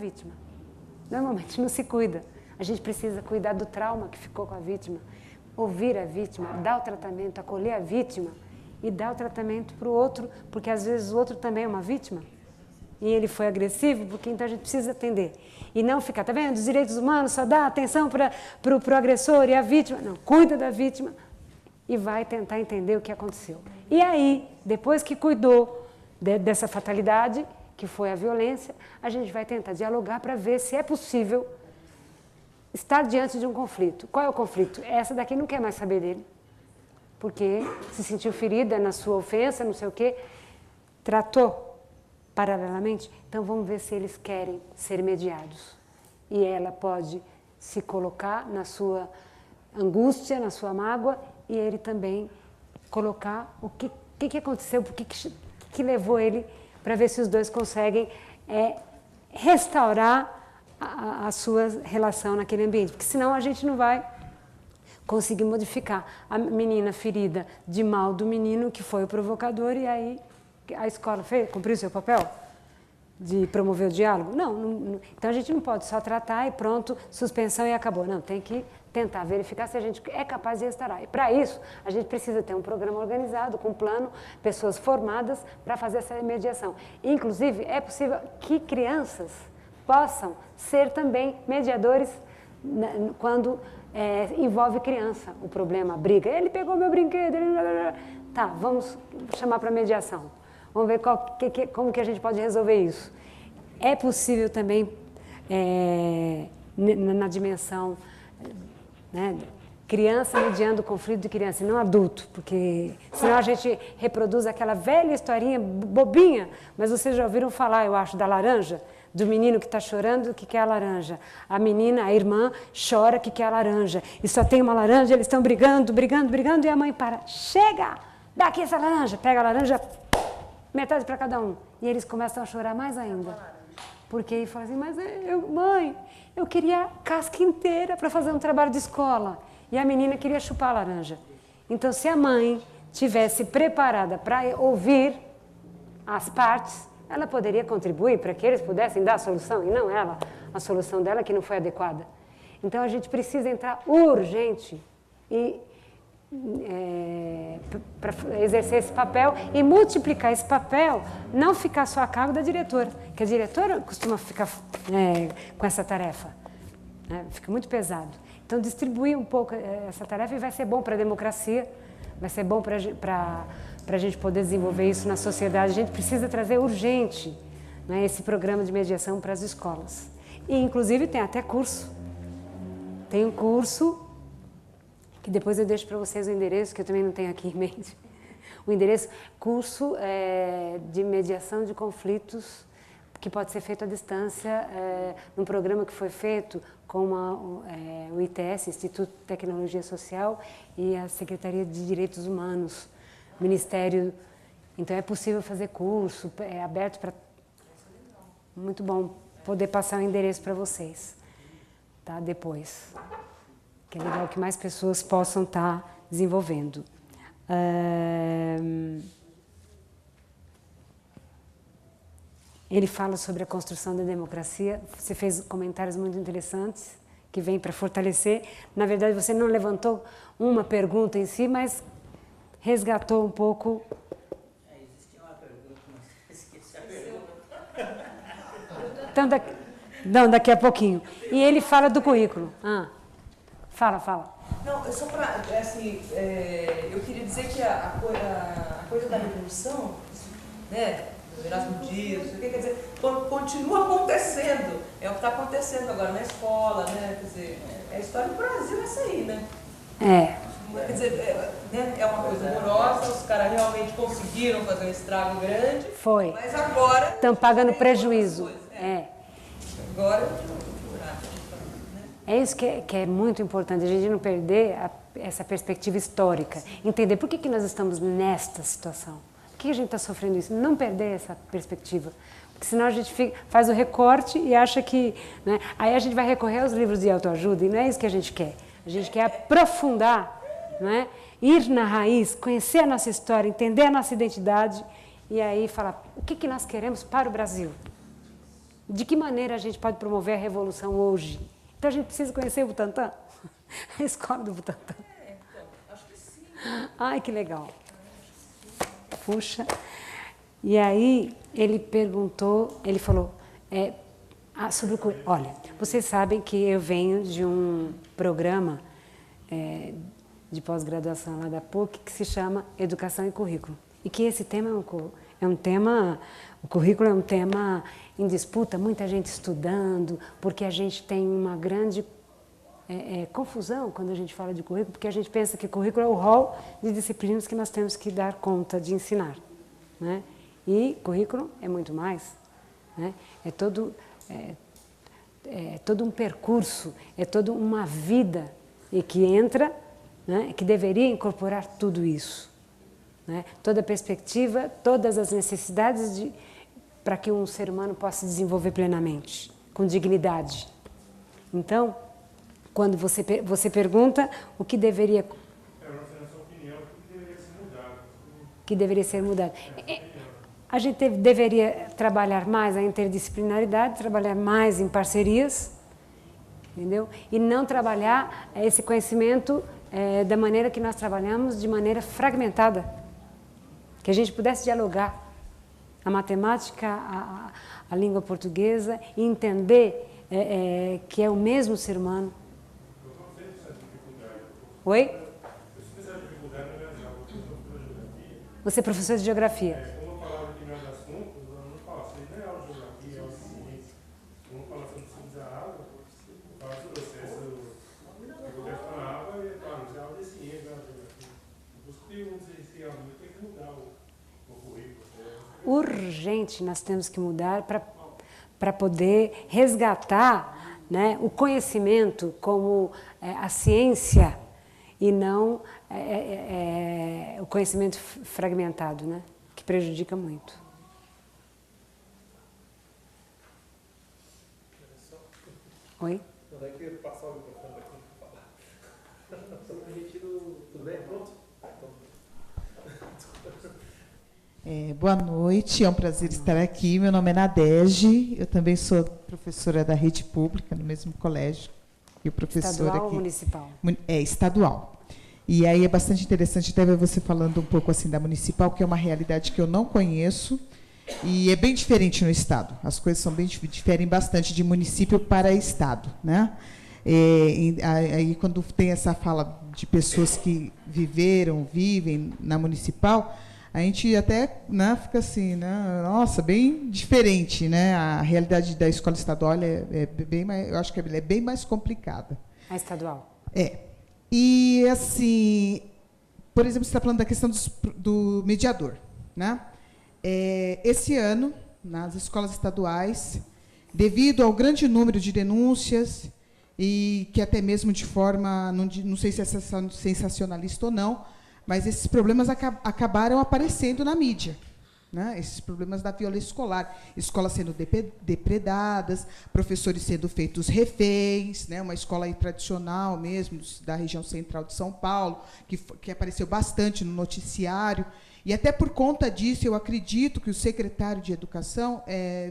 vítima. Normalmente não se cuida. A gente precisa cuidar do trauma que ficou com a vítima, ouvir a vítima, dar o tratamento, acolher a vítima e dar o tratamento para o outro, porque às vezes o outro também é uma vítima. E ele foi agressivo, porque então a gente precisa atender. E não ficar, tá vendo? Os direitos humanos só dá atenção para o agressor e a vítima. Não, cuida da vítima e vai tentar entender o que aconteceu. E aí, depois que cuidou dessa fatalidade, que foi a violência, a gente vai tentar dialogar para ver se é possível estar diante de um conflito. Qual é o conflito? Essa daqui não quer mais saber dele, porque se sentiu ferida na sua ofensa, não sei o quê, tratou paralelamente, então vamos ver se eles querem ser mediados. E ela pode se colocar na sua angústia, na sua mágoa, e ele também colocar o que aconteceu, o que levou ele, para ver se os dois conseguem restaurar a sua relação naquele ambiente, porque senão a gente não vai conseguir modificar a menina ferida de mal do menino que foi o provocador, e aí a escola cumpriu seu papel de promover o diálogo? Não. Então a gente não pode só tratar e pronto, suspensão e acabou. Não, tem que tentar verificar se a gente é capaz de restaurar. E para isso, a gente precisa ter um programa organizado, com um plano, pessoas formadas para fazer essa mediação. Inclusive, é possível que crianças possam ser também mediadores quando envolve criança o problema, a briga. Ele pegou meu brinquedo, tá, vamos chamar para mediação. Vamos ver como que a gente pode resolver isso. É possível também, na dimensão, né, criança mediando o conflito de criança, e não adulto, porque senão a gente reproduz aquela velha historinha bobinha, mas vocês já ouviram falar, eu acho, da laranja? Do menino que está chorando, que quer a laranja. A menina, a irmã, chora que quer a laranja. E só tem uma laranja, eles estão brigando, e a mãe para. Chega! Dá aqui essa laranja. Pega a laranja, metade para cada um. E eles começam a chorar mais ainda. Porque ele fala assim, mas mãe, eu queria a casca inteira para fazer um trabalho de escola. E a menina queria chupar a laranja. Então, se a mãe tivesse preparada para ouvir as partes, ela poderia contribuir para que eles pudessem dar a solução, e não ela, a solução dela que não foi adequada. Então, a gente precisa entrar urgente para exercer esse papel e multiplicar esse papel, não ficar só a cargo da diretora, que a diretora costuma ficar com essa tarefa, né? Fica muito pesado. Então, distribuir um pouco essa tarefa e vai ser bom para a democracia, vai ser bom para a gente poder desenvolver isso na sociedade. A gente precisa trazer urgente, né, esse programa de mediação para as escolas. E, inclusive, tem até curso. Tem um curso, que depois eu deixo para vocês o endereço, que eu também não tenho aqui em mente. O endereço, curso de mediação de conflitos, que pode ser feito à distância, num programa que foi feito com o ITS, Instituto de Tecnologia Social, e a Secretaria de Direitos Humanos, Ministério. Então é possível fazer curso, é aberto para... Muito bom poder passar o endereço para vocês, tá? Depois. Que é legal que mais pessoas possam estar desenvolvendo. Ele fala sobre a construção da democracia. Você fez comentários muito interessantes, que vêm para fortalecer. Na verdade, você não levantou uma pergunta em si, mas resgatou um pouco. Existia uma pergunta, mas esqueci a pergunta. Então, daqui a pouquinho. E ele fala do currículo. Fala. Não, só para, assim, eu queria dizer que a coisa da revolução, né, do Erasmo Dias, quer dizer, continua acontecendo. É o que está acontecendo agora na escola, né, quer dizer, a história do Brasil é essa aí, né? Quer dizer, é uma coisa horrorosa, os caras realmente conseguiram fazer um estrago grande. Foi. Mas agora... Estão pagando prejuízo. Agora... É isso que é muito importante, a gente não perder essa perspectiva histórica. Entender por que nós estamos nesta situação. Por que a gente está sofrendo isso? Não perder essa perspectiva. Porque senão a gente faz o recorte e acha que... Né, aí a gente vai recorrer aos livros de autoajuda e não é isso que a gente quer. A gente quer aprofundar, não é? Ir na raiz, conhecer a nossa história, entender a nossa identidade e aí falar o que nós queremos para o Brasil. De que maneira a gente pode promover a revolução hoje? Então a gente precisa conhecer o Butantã, a escola do Butantã. Então, acho que sim. Ai, que legal. Puxa. E aí ele perguntou, ele falou sobre o currículo. Olha, vocês sabem que eu venho de um programa de pós-graduação lá da PUC que se chama Educação e Currículo. E que esse tema o currículo é um tema em disputa, muita gente estudando, porque a gente tem uma grande confusão quando a gente fala de currículo, porque a gente pensa que currículo é o rol de disciplinas que nós temos que dar conta de ensinar, né? E currículo é muito mais, né? É todo um percurso, é toda uma vida e que entra, né? Que deveria incorporar tudo isso, né? Toda a perspectiva, todas as necessidades para que um ser humano possa se desenvolver plenamente, com dignidade. Então, quando você pergunta o que deveria... Na sua opinião, o que deveria ser mudado? Que deveria ser mudado. A gente deveria trabalhar mais a interdisciplinaridade, trabalhar mais em parcerias, entendeu? E não trabalhar esse conhecimento da maneira que nós trabalhamos, de maneira fragmentada. Que a gente pudesse dialogar a matemática, a língua portuguesa e entender que é o mesmo ser humano. Oi? Você é professor de geografia? Como eu falava de meus assuntos, eu não falo sobre real geografia, real ciência. Como eu falo sobre ciência da água, eu falo sobre o processo do processo da água e falo, isso é aula de ciência, da geografia. Eu busco realmente tem que mudar o currículo. Urgente, nós temos que mudar para poder resgatar, né, o conhecimento como a ciência e não o conhecimento fragmentado, né, que prejudica muito. Oi? Eu queria passar o microfone aqui para falar. Sobre o retiro, tudo bem? Pronto? Boa noite, é um prazer estar aqui. Meu nome é Nadege, eu também sou professora da rede pública, no mesmo colégio que o professor estadual aqui. Ou municipal? Estadual. E aí é bastante interessante até ver você falando um pouco assim da municipal, que é uma realidade que eu não conheço e é bem diferente no estado. As coisas diferem bastante de município para estado, né? Aí quando tem essa fala de pessoas que vivem na municipal, a gente até, né, fica assim, né, nossa, bem diferente, né? A realidade da escola estadual é bem mais, eu acho que é bem mais complicada. A estadual? E assim, por exemplo, você está falando da questão do mediador, né? Esse ano, nas escolas estaduais, devido ao grande número de denúncias e que até mesmo de forma, não sei se é sensacionalista ou não, mas esses problemas acabaram aparecendo na mídia, né? Esses problemas da violência escolar, escolas sendo depredadas, professores sendo feitos reféns, né? Uma escola aí tradicional mesmo, da região central de São Paulo, que apareceu bastante no noticiário. E até por conta disso, eu acredito que o secretário de Educação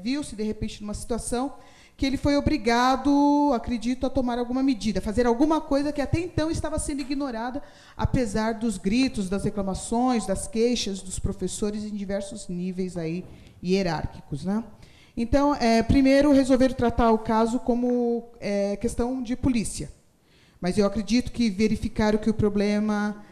viu-se, de repente, numa situação que ele foi obrigado, acredito, a tomar alguma medida, a fazer alguma coisa que até então estava sendo ignorada, apesar dos gritos, das reclamações, das queixas dos professores em diversos níveis aí hierárquicos, né? Então, primeiro, resolveram tratar o caso como questão de polícia. Mas eu acredito que verificaram que o problema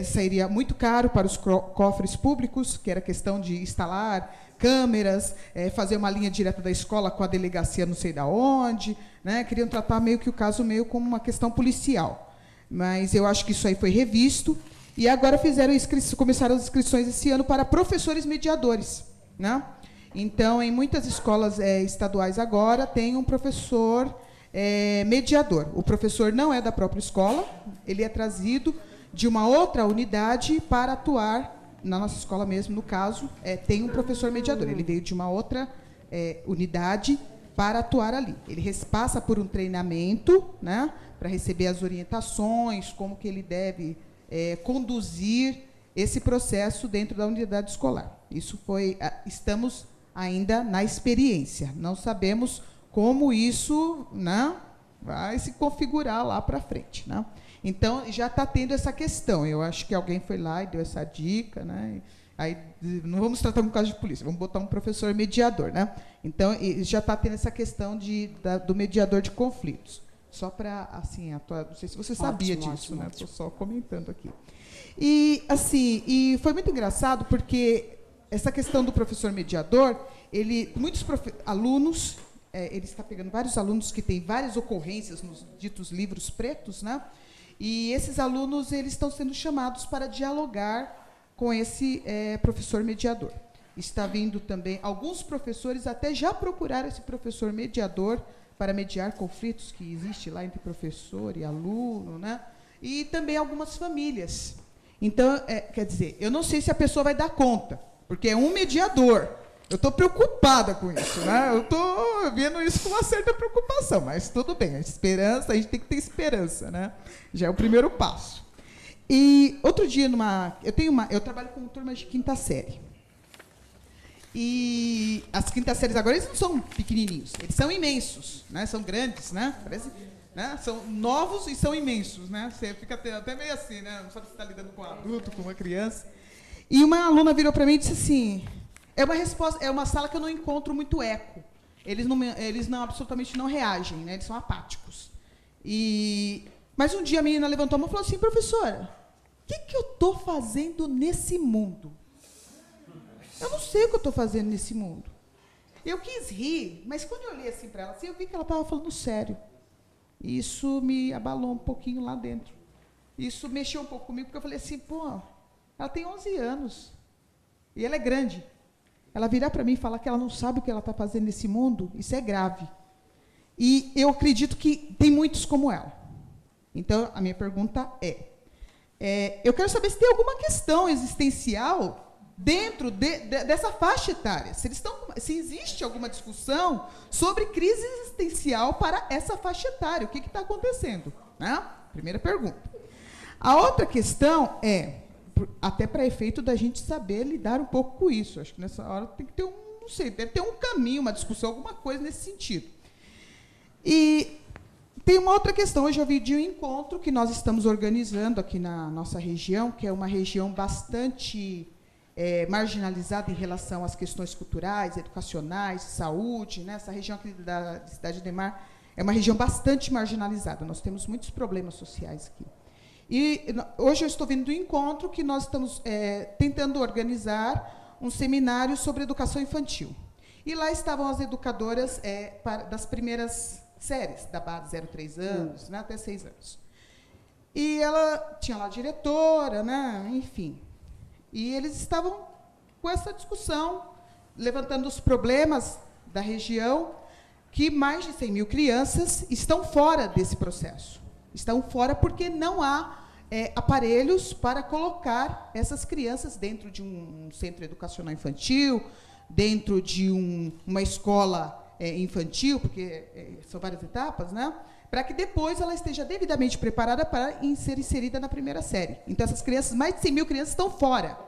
sairia muito caro para os cofres públicos, que era questão de instalar câmeras, fazer uma linha direta da escola com a delegacia não sei da onde, né? Queriam tratar meio que o caso meio como uma questão policial. Mas eu acho que isso aí foi revisto e agora começaram as inscrições esse ano para professores mediadores, né? Então, em muitas escolas estaduais agora tem um professor mediador. O professor não é da própria escola, ele é trazido de uma outra unidade para atuar na nossa escola mesmo, no caso, tem um professor mediador. Ele veio de uma outra unidade para atuar ali. Ele passa por um treinamento, né, para receber as orientações, como que ele deve conduzir esse processo dentro da unidade escolar. Isso foi... Estamos ainda na experiência. Não sabemos como isso, né, vai se configurar lá para frente, né? Então, já está tendo essa questão. Eu acho que alguém foi lá e deu essa dica, né? Aí, não vamos tratar um caso de polícia, vamos botar um professor mediador, né? Então, já está tendo essa questão do mediador de conflitos. Só para, assim, não sei se você sabia disso, né? Estou só comentando aqui. E, assim, foi muito engraçado, porque essa questão do professor mediador, muitos alunos, ele está pegando vários alunos que têm várias ocorrências nos ditos livros pretos, né? E esses alunos, eles estão sendo chamados para dialogar com esse professor mediador. Está vindo também, alguns professores até já procuraram esse professor mediador para mediar conflitos que existem lá entre professor e aluno, né? E também algumas famílias. Então, quer dizer, eu não sei se a pessoa vai dar conta, porque é um mediador. Eu estou preocupada com isso, né? Eu estou vendo isso com uma certa preocupação, mas tudo bem, a gente tem que ter esperança, né? Já é o primeiro passo. E outro dia, eu trabalho com turmas de quinta série. E as quintas séries agora, eles não são pequenininhos, eles são imensos, né? São grandes, né? Parece, né? São novos e são imensos, né? Você fica até meio assim, né? Não sabe se está lidando com um adulto, com uma criança. E uma aluna virou para mim e disse assim: é uma sala que eu não encontro muito eco. Eles absolutamente não reagem, né? Eles são apáticos. Mas um dia a menina levantou a mão e falou assim: professora, o que eu estou fazendo nesse mundo? Eu não sei o que eu estou fazendo nesse mundo. Eu quis rir, mas quando eu olhei assim para ela, assim, eu vi que ela estava falando sério. Isso me abalou um pouquinho lá dentro. Isso mexeu um pouco comigo, porque eu falei assim, pô, ela tem 11 anos e ela é grande. Ela virar para mim e falar que ela não sabe o que ela está fazendo nesse mundo, isso é grave. E eu acredito que tem muitos como ela. Então, a minha pergunta eu quero saber se tem alguma questão existencial dentro dessa faixa etária. Se existe alguma discussão sobre crise existencial para essa faixa etária. O que está acontecendo? Né? Primeira pergunta. A outra questão até para efeito da gente saber lidar um pouco com isso. Acho que nessa hora tem que ter deve ter um caminho, uma discussão, alguma coisa nesse sentido. E tem uma outra questão. Hoje eu vi de um encontro que nós estamos organizando aqui na nossa região, que é uma região bastante marginalizada em relação às questões culturais, educacionais, saúde, né? Essa região aqui da cidade de Ademar é uma região bastante marginalizada. Nós temos muitos problemas sociais aqui. E hoje eu estou vindo do encontro que nós estamos tentando organizar um seminário sobre educação infantil. E lá estavam as educadoras das primeiras séries, da base 0 a 3 anos, né, até 6 anos. E ela tinha lá a diretora, né, enfim. E eles estavam com essa discussão, levantando os problemas da região, que mais de 100 mil crianças estão fora desse processo. Estão fora porque não há aparelhos para colocar essas crianças dentro de um centro educacional infantil, dentro de uma escola infantil, porque são várias etapas, né? Para que depois ela esteja devidamente preparada para ser inserida na primeira série. Então, essas crianças, mais de 100 mil crianças, estão fora.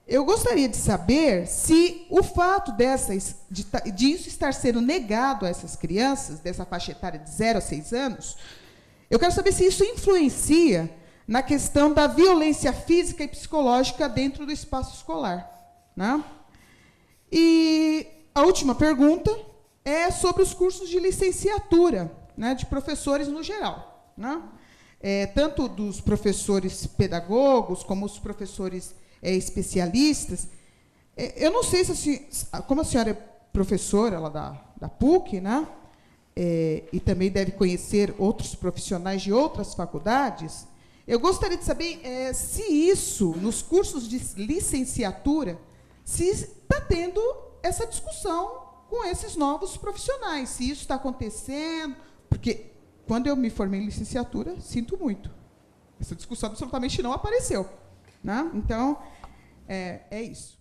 Eu gostaria de saber se o fato disso estar sendo negado a essas crianças, dessa faixa etária de 0 a 6 anos, eu quero saber se isso influencia na questão da violência física e psicológica dentro do espaço escolar, né? E a última pergunta é sobre os cursos de licenciatura, né, de professores no geral, né? Tanto dos professores pedagogos como os professores especialistas. Eu não sei se, como a senhora é professora lá da PUC, né, e também deve conhecer outros profissionais de outras faculdades, eu gostaria de saber se isso, nos cursos de licenciatura, se está tendo essa discussão com esses novos profissionais, se isso está acontecendo, porque quando eu me formei em licenciatura, sinto muito, essa discussão absolutamente não apareceu, né? Então, é isso.